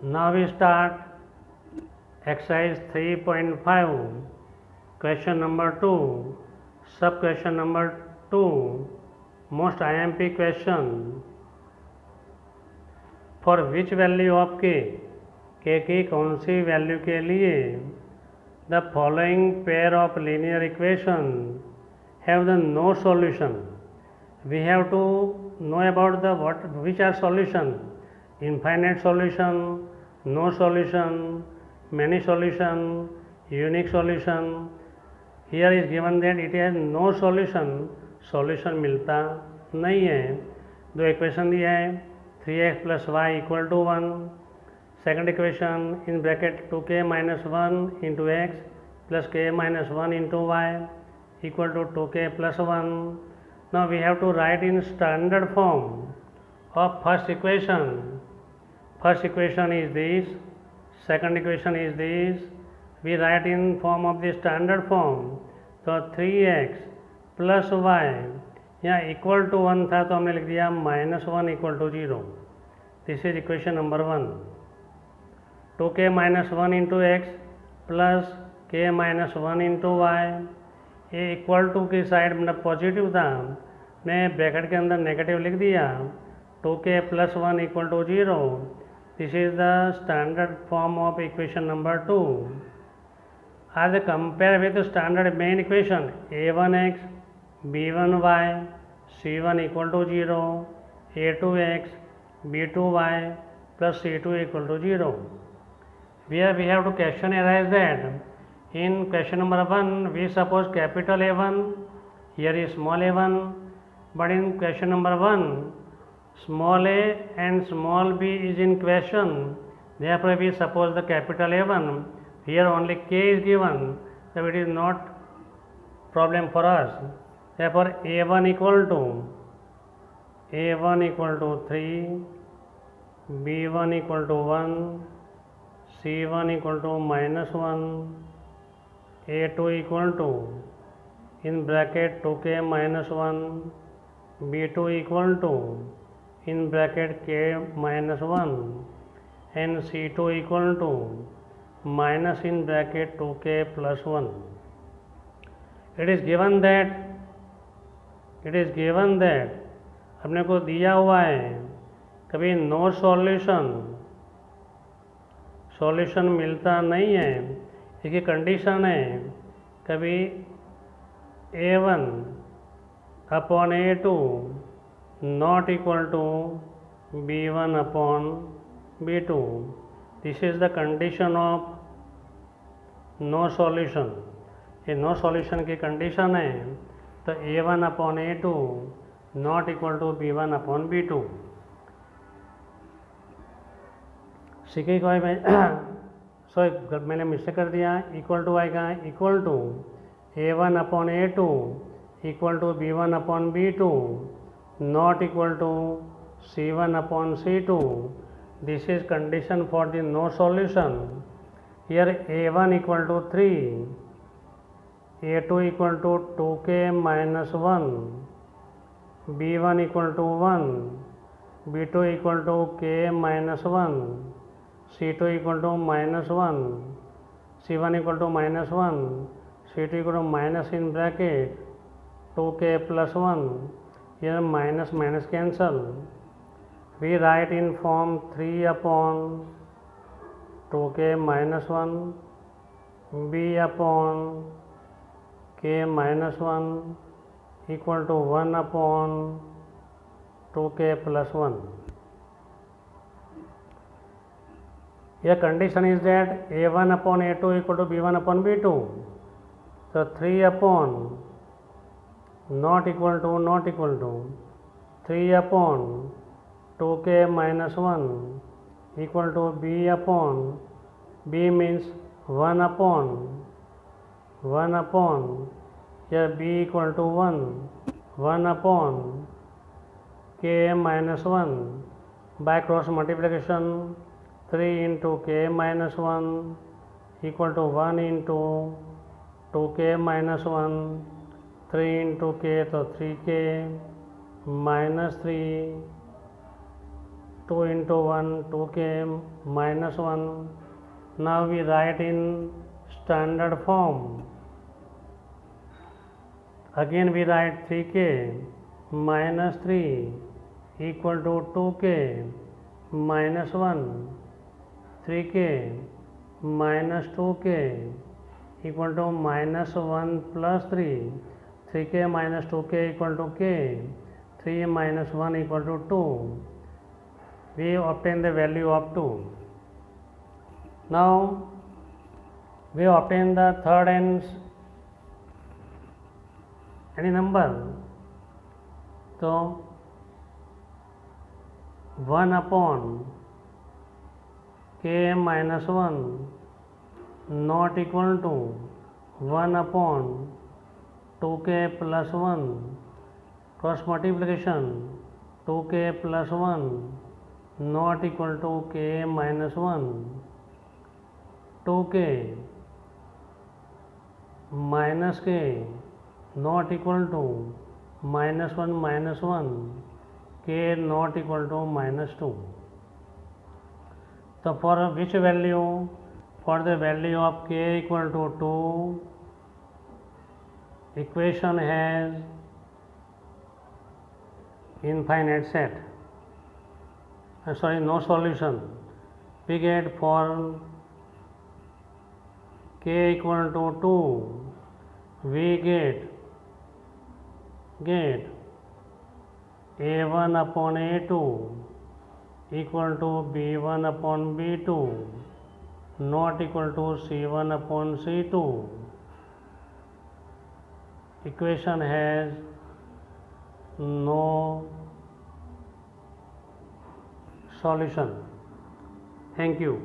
Now we start exercise 3.5, question number 2, sub question number 2, most IMP question. For which value of k की कौन सी value के लिए the following pair of linear equation have the no solution. We have to know about the which are solution: infinite solution, no solution, many solution, unique solution. Here is given that it has no solution, solution मिलता नहीं है. दो equation दिया है, 3x plus y equal to 1. Second equation in bracket 2k minus 1 into x plus k minus 1 into y equal to 2k plus 1. Now we have to write in standard form of first equation. First equation is this, second equation is this. We write in form of the standard form. तो 3x plus y यहाँ equal to 1 था तो हमने लिख दिया minus 1 equal to 0. This is equation number 1. 2k minus 1 into x plus k minus 1 into y. ये equal to की side मतलब पॉजिटिव था, मैं ब्रैकेट के अंदर नेगेटिव लिख दिया. 2k plus 1 equal to 0. This is the standard form of equation number 2. As compare with the standard main equation, a1x, b1y, c1 equal to 0, a2x, b2y plus c2 equal to 0. Where we have to question arise that in question number 1 we suppose capital A1, here is small a1, but in question number 1 small a and small b is in question, therefore we suppose the capital A1. Here only k is given, so it is not problem for us. Therefore a1 equal to 3, b1 equal to 1, c1 equal to minus 1, a2 equal to in bracket 2k minus 1, b2 equal to in bracket k minus 1, and c2 equal to minus in bracket 2k plus 1. It is given that अपने को दिया हुआ है कभी no solution मिलता नहीं है. इसकी कंडीशन है कभी a1 upon a2 not equal to b1 upon b2. This is the condition of no solution. ये नो सॉल्यूशन की कंडीशन है, तो a1 upon a2 not equal to b1 upon b2. सीखे को सॉरी मैंने मिस्टेक कर दिया, इक्वल टू आएगा equal to a1 upon a2 equal to b1 upon b2 not equal to c1 upon c2. This is condition for the no solution. Here a1 equal to 3, a2 equal to 2k minus 1, b1 equal to 1, b2 equal to k minus 1, c2 equal to minus 1, c1 equal to minus 1, c2 equal to minus in bracket 2k plus 1. Here minus cancel. We write in form 3 upon 2k minus 1, b upon k minus 1 equal to 1 upon 2k plus 1. Here condition is that a1 upon a2 equal to b1 upon b2. So 3 upon not equal to 3 upon 2k minus 1 equal to b upon b means 1 upon here b equal to 1 upon k minus 1 by cross multiplication. 3 into k minus 1 equal to 1 into 2k minus 1, 3 into k तो 3k minus 3 2 into 1 2k minus 1. Now we write in standard form. Again we write 3k minus 3 equal to 2k minus 1. 3k minus 2k equal to minus 1 plus 3. 3k minus 2k equal to k. 3 minus 1 equal to 2. We obtain the value of 2. Now we obtain the third ends, any number. So 1 upon k minus 1 not equal to 1 upon 2k plus 1. Cross multiplication 2k plus 1 not equal to k minus 1. 2k minus k not equal to minus 1 minus 1. K not equal to minus 2. So for which value? For the value of k equal to 2, equation has infinite set. No solution. We get for k equal to 2, we get a1 upon a2 equal to b1 upon b2 not equal to c1 upon c2. Equation has no solution. Thank you.